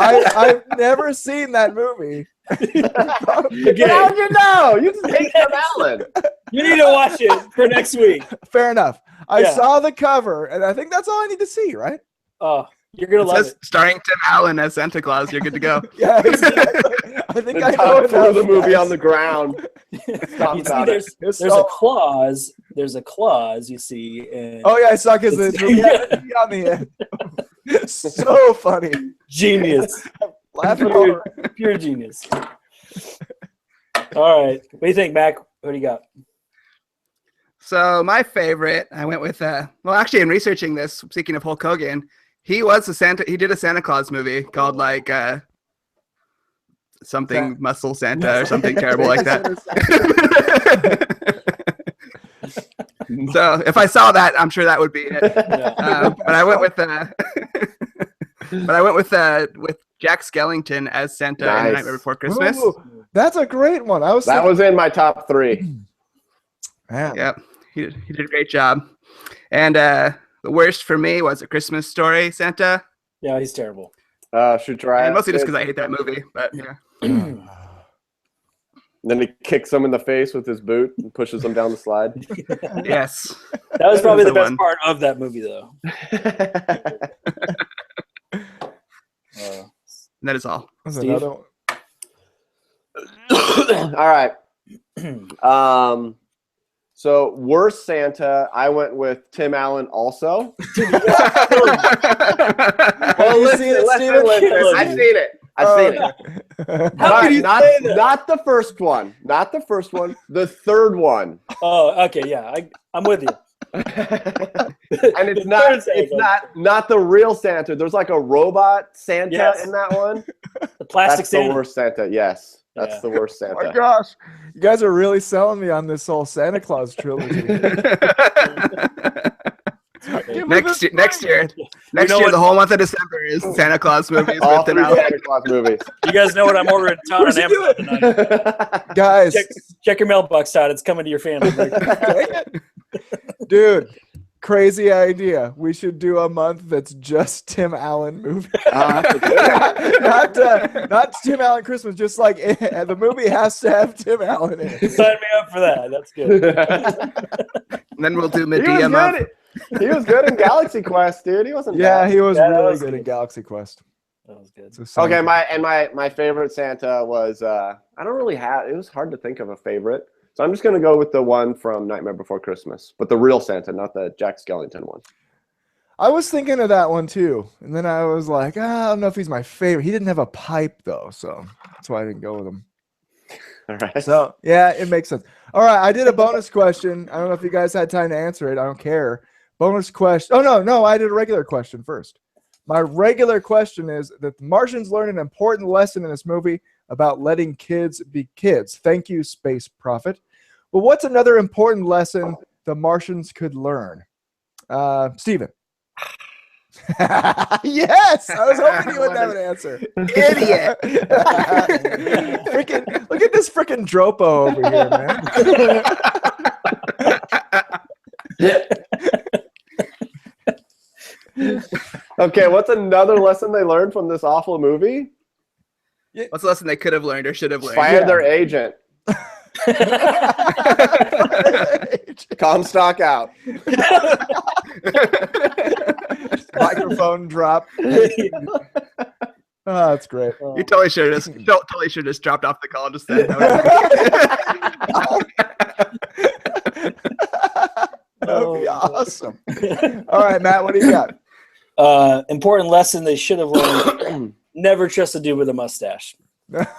A: I've never seen that movie.
C: Again,
D: How would you know? You just hate Tim Allen.
C: you need to watch it for next week.
A: Fair enough. I
C: Yeah.
A: saw the cover, and I think that's all I need to see, right?
C: You're gonna
B: It
C: love
B: says
C: it.
B: starring Tim Allen as Santa Claus. You're good to go.
A: Yeah, exactly. I think I
D: The
A: know
D: top throw the
A: enough,
D: movie
A: guys.
D: on the ground.
C: You see,
D: about
C: there's
A: It's
C: a
A: so-
C: clause. There's a clause you see, and
A: Oh yeah, I saw because the
C: It's-
A: movie had a T on the end. So funny.
C: genius,
A: Laughing over.
C: pure genius. All right, what do you think, Mac? What do you got?
B: So my favorite, I went with well, actually, in researching this, speaking of Hulk Hogan, he was a Santa. He did a Santa Claus movie called like something Muscle Santa or something terrible like that. So if I saw that, I'm sure that would be it.
C: Yeah.
B: But I went with with Jack Skellington as Santa in
D: Nice.
B: Nightmare Before Christmas.
A: Ooh, that's a great one. I was
D: That
A: thinking,
D: was in my top 3.
A: man.
B: Yep, he did a great job. And the worst for me was A Christmas Story Santa,
C: Yeah, he's terrible.
D: Should try
B: and
D: it.
B: mostly just because I hate that movie. But yeah.
D: Then he kicks him in the face with his boot and pushes him down the slide.
B: Yes.
C: That was probably
B: That's
C: the
B: the
C: best
B: one.
C: part of that movie, though.
B: That is all.
A: That's
C: Steve?
A: another one.
D: All right. So worst Santa, I went with Tim Allen also.
A: Have you seen it, Steven?
D: I've seen it. I've seen it.
C: How could you
D: not,
C: say that?
D: not the first one. Not the first one. The third one.
C: Oh, okay, yeah, I'm with you.
D: And it's
C: The
D: not
C: third Santa.
D: not the real Santa. There's like a robot Santa
C: Yes.
D: in that one.
C: The plastic
D: That's
C: Santa.
D: the worst Santa. Yes, that's
C: Yeah.
D: the worst
A: Oh my
D: Santa.
A: gosh, you guys are really selling me on this whole Santa Claus trilogy.
B: Next year,
C: know
B: the
C: what-
B: whole month of December is Santa Claus movies.
D: All
B: with an
D: three
B: hour.
D: Santa Claus movies.
C: You guys know what I'm ordering in town
A: We
C: on
A: should do
C: Amazon tonight.
A: Guys,
C: Check your mailbox out. It's coming to your family.
A: dude, crazy idea. We should do a month that's just Tim Allen movies. not Tim Allen Christmas. Just like the movie has to have Tim Allen in it.
C: Sign me up for that. That's good.
B: And then we'll do
D: He
B: Medea
D: was
B: month.
D: good. He was good in Galaxy Quest, dude. He wasn't
A: Yeah,
D: bad.
A: he was
C: Yeah, that
A: really
C: was
A: good
C: good.
A: in Galaxy Quest.
C: That was good.
A: So Santa-
D: Okay, my favorite Santa was I don't really have. It was hard to think of a favorite, so I'm just gonna go with the one from Nightmare Before Christmas, but the real Santa, not the Jack Skellington one.
A: I was thinking of that one too, and then I was like, I don't know if he's my favorite. He didn't have a pipe though, so that's why I didn't go with him.
D: All right.
A: So yeah, it makes sense. All right, I did a bonus question. I don't know if you guys had time to answer it. I don't care. Bonus question. Oh no, I did a regular question first. My regular question is that the Martians learn an important lesson in this movie about letting kids be kids. Thank you, Space Prophet. But what's another important lesson the Martians could learn? Steven. Yes, I was hoping you wouldn't have an answer.
B: Idiot.
A: Freaking, look at this freaking Dropo over here, man.
D: Okay, what's another lesson they learned from this awful movie?
B: What's the lesson they could have learned or should have learned?
D: Fire their agent. Comstock out.
A: Microphone drop. Oh, that's great.
B: You totally should have just dropped off the call and just said no.
A: That would be awesome. All right, Matt, what do you got?
C: Important lesson they should have learned: never trust a dude with a mustache.
A: That's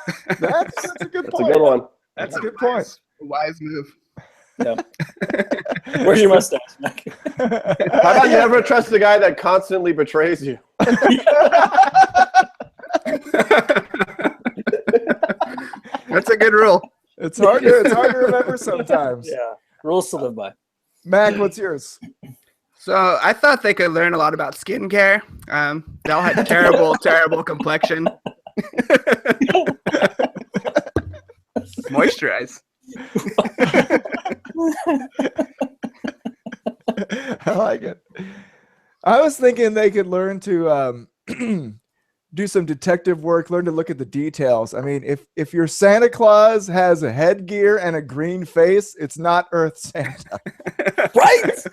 A: a good
D: That's
A: point.
D: a good one.
A: That's a good point.
B: Wise move.
C: Yeah. Where's your mustache, Mac?
D: How about never trust the guy that constantly betrays you?
B: That's a good rule.
A: It's hard to remember sometimes.
C: Yeah. Rules to live by.
A: Mac, what's yours?
B: So I thought they could learn a lot about skincare. They all had terrible complexion. Moisturize.
A: I like it. I was thinking they could learn to do some detective work, learn to look at the details. I mean, if your Santa Claus has a headgear and a green face, it's not Earth Santa.
C: Right?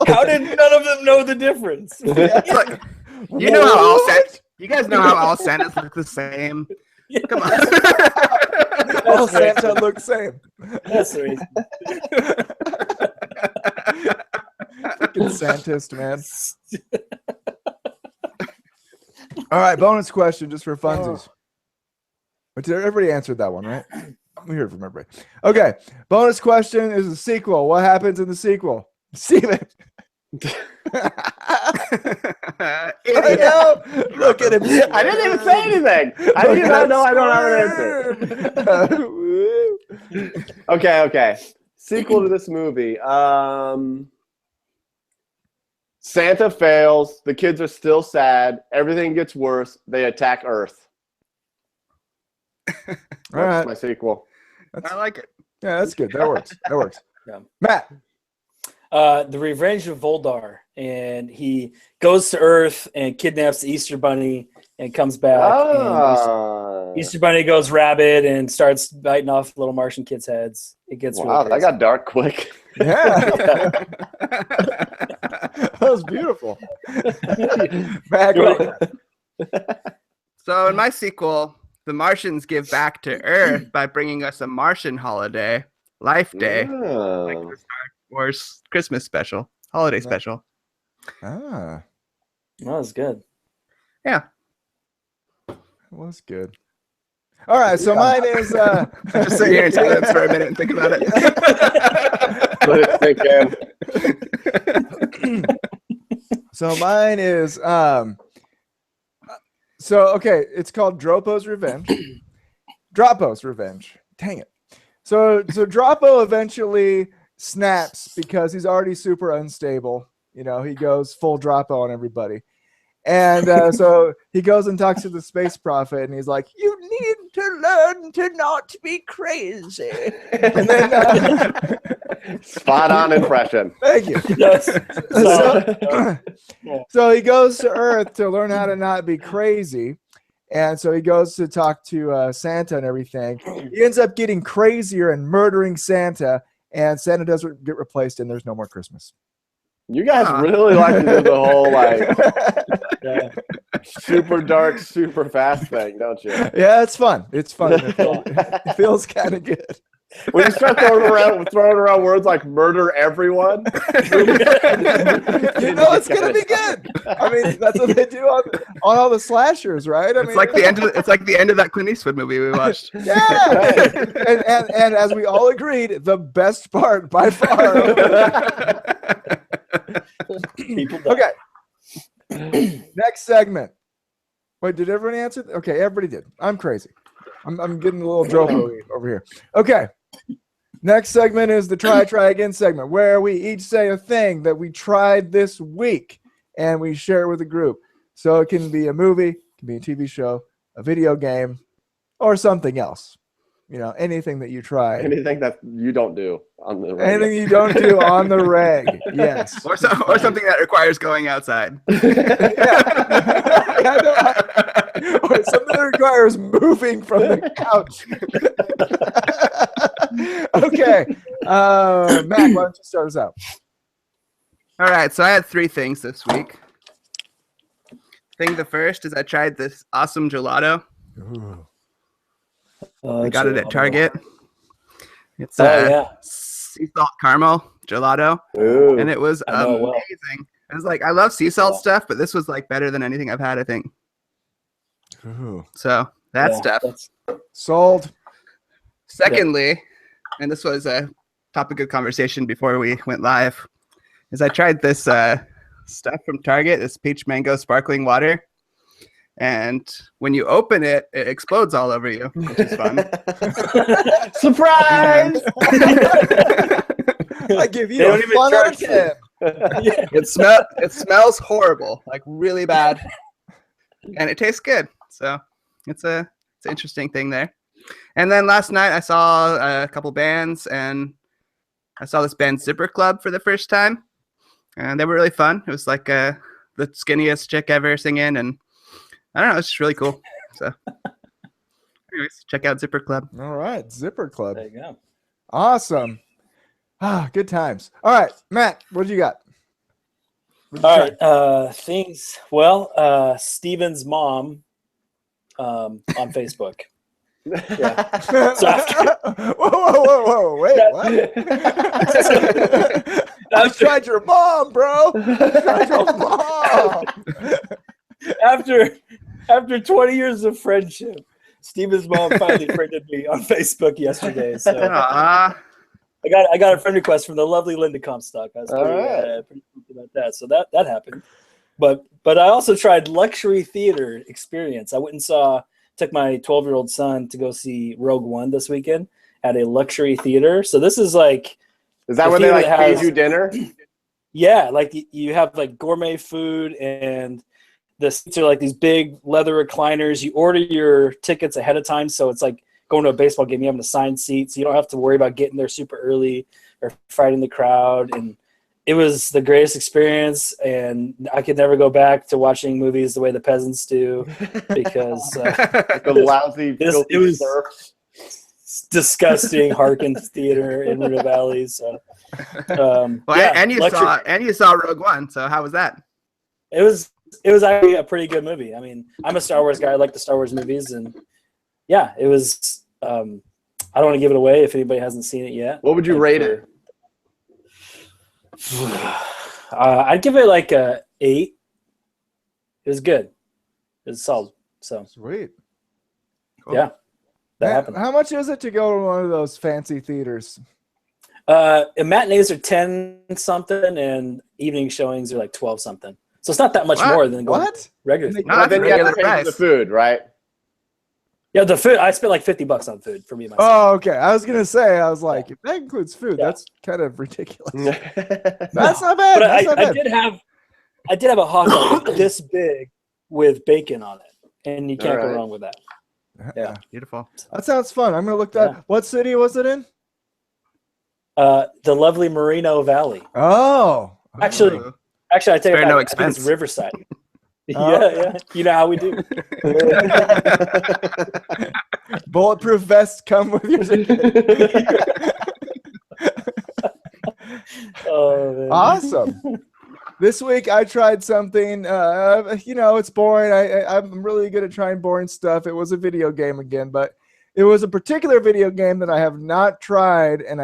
C: How did none of them know the difference?
B: It's like, you know how all Santas, you guys know how all Santas look the same. Come on.
A: All Santa looks same.
C: That's the reason.
A: Freaking Santist, man. All right, bonus question just for funsies. But everybody answered that one, right? We heard from everybody. Okay, bonus question is a sequel. What happens in the sequel? Steven. I know. Look at him.
D: I didn't even say anything. I did not know I don't have an answer. Okay. Sequel to this movie. Santa fails. The kids are still sad. Everything gets worse. They attack Earth.
A: All
D: That's
A: right.
D: my sequel.
B: I like it.
A: Yeah, that's good. That works.
C: Yeah.
A: Matt.
C: The Revenge of Voldar, and he goes to Earth and kidnaps the Easter Bunny and comes back. And Easter Bunny goes rabid and starts biting off little Martian kids' heads. It gets
D: Wow,
C: really
D: that got dark quick.
A: Yeah. That was beautiful. Matt,
C: You're
A: go.
B: So in my sequel, the Martians give back to Earth by bringing us a Martian holiday, Life Day, like
D: Oh.
B: the Star Wars Christmas special, holiday special.
A: Ah.
C: That was good.
B: Yeah.
A: was good. All right, so mine is
B: Just sit here in silence for a minute and think about it.
D: Let it sink in.
A: so mine is okay, it's called Dropo's Revenge. Dropo's Revenge. Dang it. So Dropo eventually snaps because he's already super unstable. You know, he goes full Dropo on everybody. And so he goes and talks to the space prophet, and he's like, "You need to learn to not be crazy." And then,
D: Spot on impression.
A: thank you.
C: Yes.
A: So he goes to Earth to learn how to not be crazy. And so he goes to talk to Santa and everything. He ends up getting crazier and murdering Santa, and Santa doesn't get replaced, and there's no more Christmas.
D: You guys really like to do the whole super dark, super fast thing, don't you?
A: Yeah, it's fun. It's fun. It feels kind of good.
D: When you start throwing around words like murder everyone,
A: You know it's gonna be good. I mean, that's what they do on all the slashers, right? I mean,
B: It's like the end of that Clint Eastwood movie we watched.
A: yeah. And as we all agreed, the best part by far. Okay. Next segment. Wait, did everybody answer? Okay, everybody did. I'm crazy. I'm getting a little dropo over here. Okay. Next segment is the try again segment, where we each say a thing that we tried this week and we share it with the group. So it can be a movie, it can be a TV show, a video game, or something else. You know, anything that you tried.
D: anything that you don't do on the radio.
A: Anything you don't do on the reg. Yes.
B: Or something that requires going outside.
A: Or something that requires moving from the couch. Okay. Matt, why don't you start us out?
B: All right, so I had 3 things this week. The first is I tried this awesome gelato.
A: Ooh.
B: I got it at Target. It's sea salt caramel gelato,
D: Ooh.
B: and it was
C: I know it well.
B: amazing. I was like, I love sea salt stuff, but this was like better than anything I've had, I think.
A: Ooh.
B: So that stuff.
A: Sold.
B: Secondly, and this was a topic of conversation before we went live, is I tried this stuff from Target, this peach mango sparkling water. And when you open it, it explodes all over you, which is fun.
D: Surprise!
A: I give you a 1 out of 10.
B: It smells horrible, like really bad, and it tastes good. So it's an interesting thing there. And then last night I saw a couple bands, and I saw this band Zipper Club for the first time, and they were really fun. It was like the skinniest chick ever singing, and I don't know, it's just really cool. So anyways, check out Zipper Club.
A: All right, Zipper Club.
C: There you go.
A: Awesome. Good times. All right, Matt, what do you got?
C: All right, things. Well, Steven's mom on Facebook. Yeah. So
A: whoa, wait, what? I tried your mom, bro. I tried your mom.
C: After 20 years of friendship, Steven's mom finally friended me on Facebook yesterday. So I got a friend request from the lovely Linda Comstock. I was pretty pumped about that. So that happened. But I also tried luxury theater experience. I went and took my 12-year-old son to go see Rogue One this weekend at a luxury theater. So this is like,
D: is that where they like paid you dinner?
C: Yeah, like you have like gourmet food, and the seats are like these big leather recliners. You order your tickets ahead of time, so it's like going to a baseball game. You have an assigned seat, so you don't have to worry about getting there super early or fighting the crowd. And it was the greatest experience, and I could never go back to watching movies the way the peasants do, because
D: the lousy,
C: it was disgusting. Harkins Theater in River Valley. So,
B: and you saw Rogue One. So how was that?
C: It was actually a pretty good movie. I mean, I'm a Star Wars guy. I like the Star Wars movies, and yeah, it was. I don't want to give it away if anybody hasn't seen it yet.
D: What would you rate it?
C: I'd give it like a 8. It was good. It was solid. So
A: Sweet.
B: Cool.
C: Yeah, that happened.
A: How much is it to go to one of those fancy theaters?
C: Matinees are 10 something, and evening showings are like 12 something. So it's not that much
B: What?
C: more than going
A: What?
C: regular.
B: No,
D: But
B: that's
D: then you have to
B: regular
D: pay for
B: price.
D: the food, right?
C: Yeah, the food. I spent like $50 on food for me and my son.
A: Oh, okay. I was gonna say, I was like, if that includes food,
C: Yeah.
A: that's kind of ridiculous.
C: No.
A: That's not bad.
C: But
A: That's not
C: I
A: bad.
C: did have a hot dog this big with bacon on it, and you can't go
D: Alright.
C: wrong with that. Yeah.
B: Beautiful.
A: That sounds fun. I'm gonna look that.
C: Yeah.
A: What city was it in?
C: The lovely Merino Valley.
A: Oh,
C: Actually,
B: Ooh.
C: I take it
B: Spare
C: back.
B: no
C: I think it's
B: expense.
C: Riverside.
A: Oh.
C: Yeah. You know how we do.
A: bulletproof vests come with your ticket.
C: Oh, man.
A: Awesome. This week I tried something. It's boring. I'm really good at trying boring stuff. It was a video game again, but it was a particular video game that I have not tried, and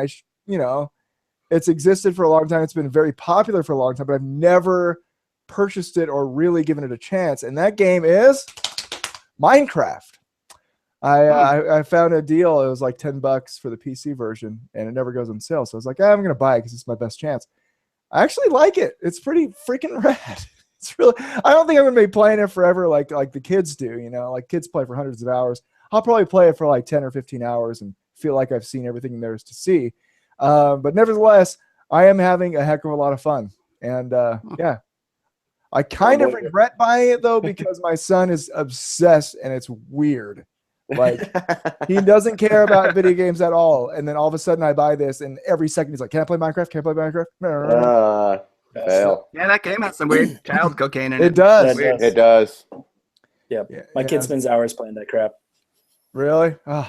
A: it's existed for a long time. It's been very popular for a long time, but I've never purchased it or really given it a chance. And that game is Minecraft. I found a deal. It was like $10 for the PC version, and it never goes on sale. So I was like, I'm gonna buy it because it's my best chance. I actually like it. It's pretty freaking rad. It's really. I don't think I'm gonna be playing it forever like the kids do. Like kids play for hundreds of hours. I'll probably play it for like 10 or 15 hours and feel like I've seen everything there is to see. But nevertheless, I am having a heck of a lot of fun. And yeah, I kind of regret buying it though, because my son is obsessed and it's weird. Like he doesn't care about video games at all. And then all of a sudden I buy this and every second he's like, can I play Minecraft? Can I play Minecraft? No.
D: Fail.
B: Yeah, that game has some weird child cocaine in it.
A: It does.
C: That
D: It does.
C: Yeah.
A: Yeah,
C: My
A: yeah.
C: kid spends hours playing that crap.
A: Really? Oh,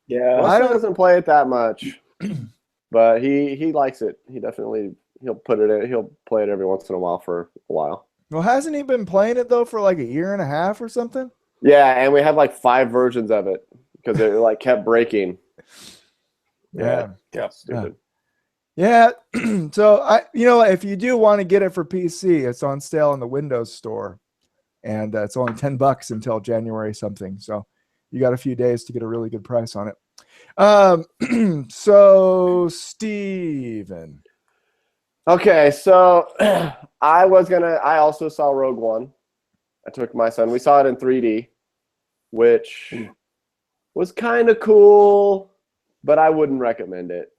C: Yeah.
D: My son doesn't play it that much, but he likes it. He'll play it every once in a while for a while.
A: well, hasn't he been playing it though for like a year and a half or something?
D: Yeah, and we have like 5 versions of it because it like kept breaking.
A: Yeah.
D: Stupid.
A: Yeah. So if you do want to get it for PC, it's on sale in the Windows Store, and it's only $10 until January something. So you got a few days to get a really good price on it. So Steven.
D: Okay, so I also saw Rogue One. I took my son. We saw it in 3D, which was kind of cool, but I wouldn't recommend it.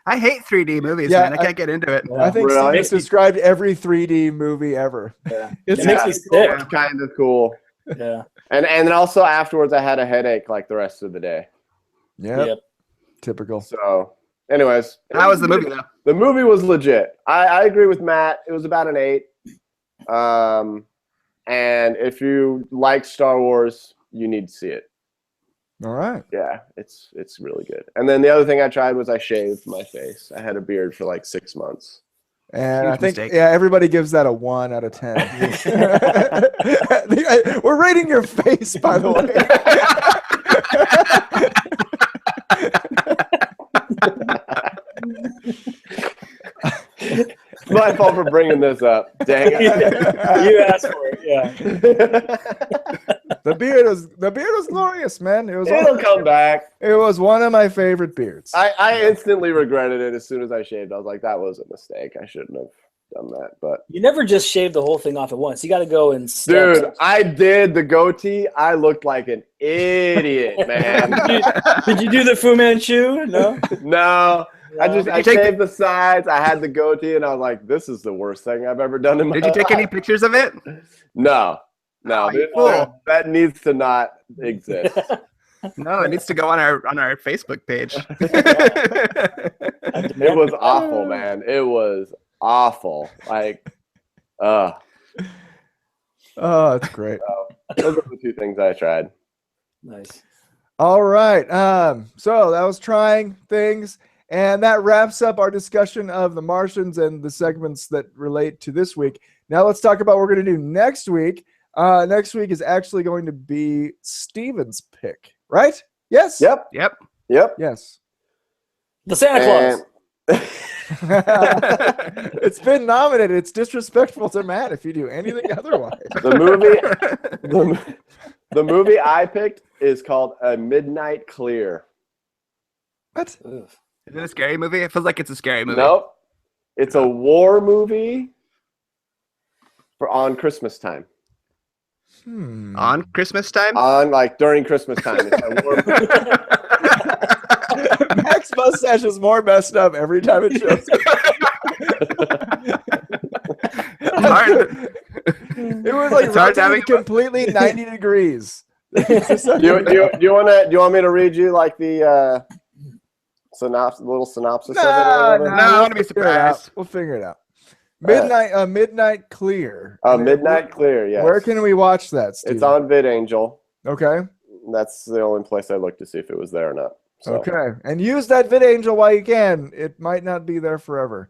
B: I hate 3D movies,
A: Yeah,
B: man. I can't get into it.
A: I think
D: Really?
A: Steven's described every 3D movie ever.
C: Yeah.
A: It's
C: It makes me sick.
D: It's kind of cool.
C: Yeah.
D: And then also afterwards, I had a headache like the rest of the day.
A: Yep. Typical.
D: So, anyways,
B: How was the movie, though?
D: The movie was legit. I agree with Matt. It was about an 8. And if you like Star Wars, you need to see it.
A: All right.
D: Yeah, it's really good. And then the other thing I tried was I shaved my face. I had a beard for like 6 months.
A: And
B: Huge
A: I think,
B: mistake.
A: everybody gives that a 1 out of 10. We're rating your face, by the way.
D: It's my fault for bringing this up. Dang it.
C: You asked for it. Yeah.
A: The beard was glorious, man.
D: It'll come back.
A: It was one of my favorite beards.
D: I instantly regretted it as soon as I shaved. I was like, that was a mistake. I shouldn't have done that. But
C: You never just shave the whole thing off at once. You got to go in
D: dude,
C: steps.
D: I did the goatee. I looked like an idiot, man.
C: Did you do the Fu Manchu? No.
D: No. I
B: Did you take
D: shaved the sides. I had the goatee, and I was like, "This is the worst thing I've ever done in my life."
B: Did you take any pictures of it?
D: No,
B: Oh, you
D: dude,
B: fool.
D: that needs to not exist.
B: No, it needs to go on our Facebook page.
D: It was awful, man. It was awful. Like,
A: Oh, that's great.
D: those are the 2 things I tried.
C: Nice.
A: All right. So that was trying things. And that wraps up our discussion of the Martians and the segments that relate to this week. Now let's talk about what we're going to do next week. Next week is actually going to be Steven's pick, right? Yes?
D: Yep.
B: Yep.
A: Yes.
C: The Santa Claus.
A: It's been nominated. It's disrespectful to Matt if you do anything otherwise.
D: The The movie I picked is called A Midnight Clear.
A: What?
C: Ugh.
B: Is it a scary movie? It feels like it's a scary movie.
D: Nope. It's a war movie on Christmas time.
B: On Christmas time?
D: On during Christmas time. It's a war movie.
A: Mac's mustache is more messed up every time it shows. It was like rotated completely 90 degrees.
D: Do you want me to read you like the little synopsis of it? Or whatever?
B: No, I want to be surprised.
A: We'll figure it out. Midnight Clear.
D: Midnight Clear. Yes.
A: Where can we watch that, Steve?
D: It's on VidAngel.
A: Okay.
D: That's the only place I looked to see if it was there or not. So.
A: Okay. And use that VidAngel while you can. It might not be there forever.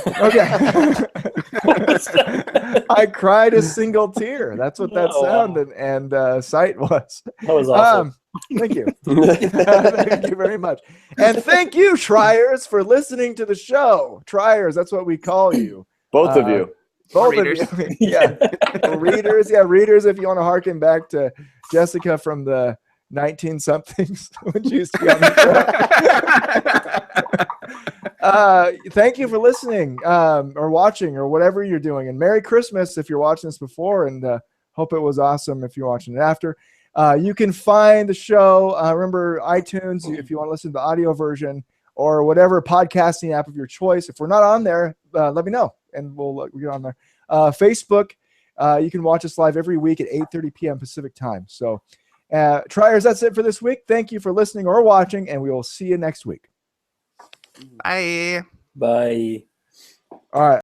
A: Okay. I cried a single tear. That's what that sound and sight was.
C: That was awesome.
A: Thank you. Thank you very much. And thank you, Triers, for listening to the show. Triers, that's what we call you.
D: Both of you.
A: Both
B: Readers.
A: of you. Yeah. Readers. Yeah, readers, if you want to harken back to Jessica from the 19-somethings when she used to be on the show. Thank you for listening or watching or whatever you're doing. And Merry Christmas if you're watching this before, and hope it was awesome if you're watching it after. You can find the show, remember, iTunes, if you want to listen to the audio version or whatever podcasting app of your choice. If we're not on there, let me know, and we'll get on there. Facebook, you can watch us live every week at 8:30 p.m. Pacific time. So, Triers, that's it for this week. Thank you for listening or watching, and we will see you next week.
B: Bye.
C: Bye.
A: All right.